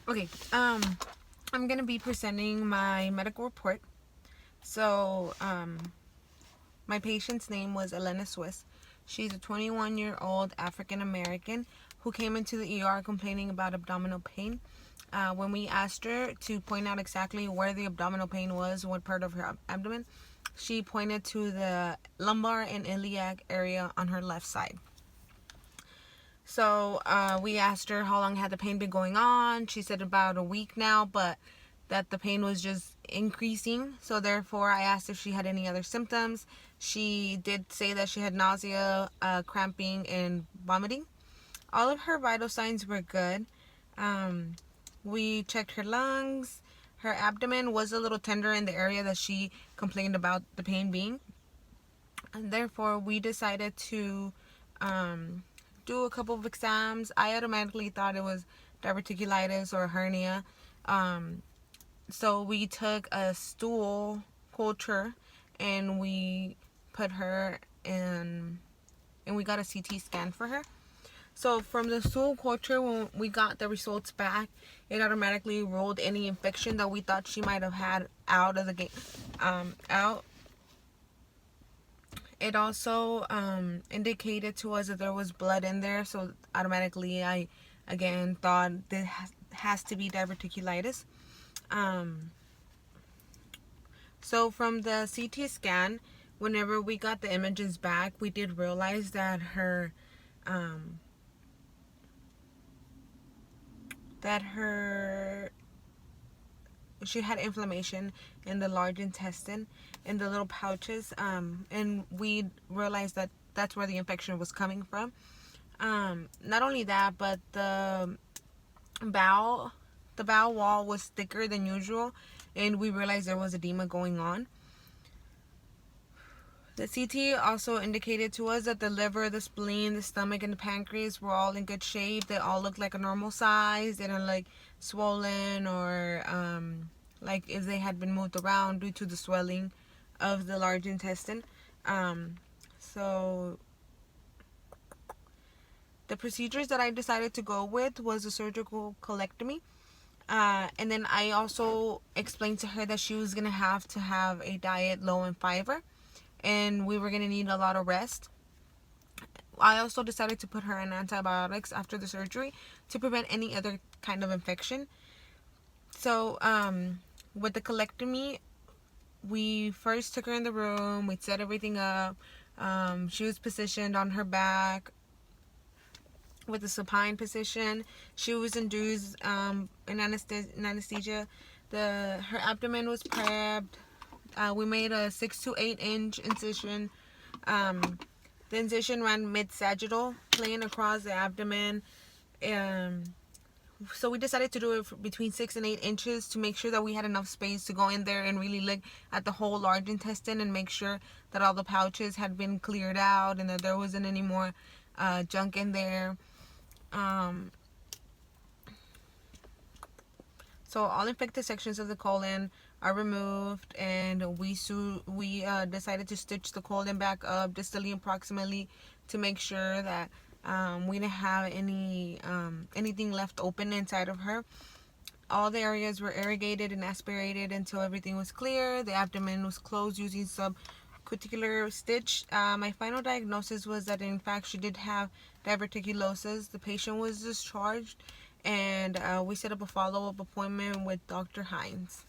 Okay, I'm gonna be presenting my medical report. So, my patient's name was Elena Swiss. She's a 21-year-old African American who came into the ER complaining about abdominal pain. When we asked her to point out exactly where the abdominal pain was, what part of her abdomen, she pointed to the lumbar and iliac area on her left side. So we asked her how long had the pain been going on. She said about a week now, but that the pain was just increasing. So therefore, I asked if she had any other symptoms. She did say that she had nausea, cramping, and vomiting. All of her vital signs were good. Um, we checked her lungs. Her abdomen was a little tender in the area that she complained about the pain being. And therefore, we decided to um, do a couple of exams. I automatically thought it was diverticulitis or hernia. Um, so we took a stool culture and we put her in, and we got a CT scan for her. So from the stool culture, when we got the results back, it automatically ruled any infection that we thought she might have had out of the gate, out. It also indicated to us that there was blood in there, so automatically I again thought this has to be diverticulitis. Um, so from the CT scan, whenever we got the images back, we did realize that her um, that her she had inflammation in the large intestine, in the little pouches, and we realized that that's where the infection was coming from. Not only that, but bowel the bowel wall was thicker than usual, and we realized there was edema going on. The CT also indicated to us that the liver, the spleen, the stomach, and the pancreas were all in good shape. They all looked like a normal size. They didn't like swollen or like if they had been moved around due to the swelling of the large intestine. So the procedures that I decided to go with was a surgical colectomy. And then I also explained to her that she was going to have a diet low in fiber and we were going to need a lot of rest. I also decided to put her on antibiotics after the surgery to prevent any other kind of infection. So, with the colectomy, we first took her in the room, we set everything up. She was positioned on her back with a supine position. She was induced in anesthesia. Her abdomen was prepped. We made a 6 to 8 inch incision. The incision ran mid-sagittal, playing across the abdomen. Um, so we decided to do it between 6 and 8 inches to make sure that we had enough space to go in there and really look at the whole large intestine and make sure that all the pouches had been cleared out and that there wasn't any more junk in there. Um, so all infected sections of the colon are removed, and we decided to stitch the colon back up distally and proximally to make sure that we didn't have anything left open inside of her. All the areas were irrigated and aspirated until everything was clear. The abdomen was closed using subcuticular stitch. My final diagnosis was that in fact she did have diverticulosis. The patient was discharged, and we set up a follow-up appointment with Dr. Hines.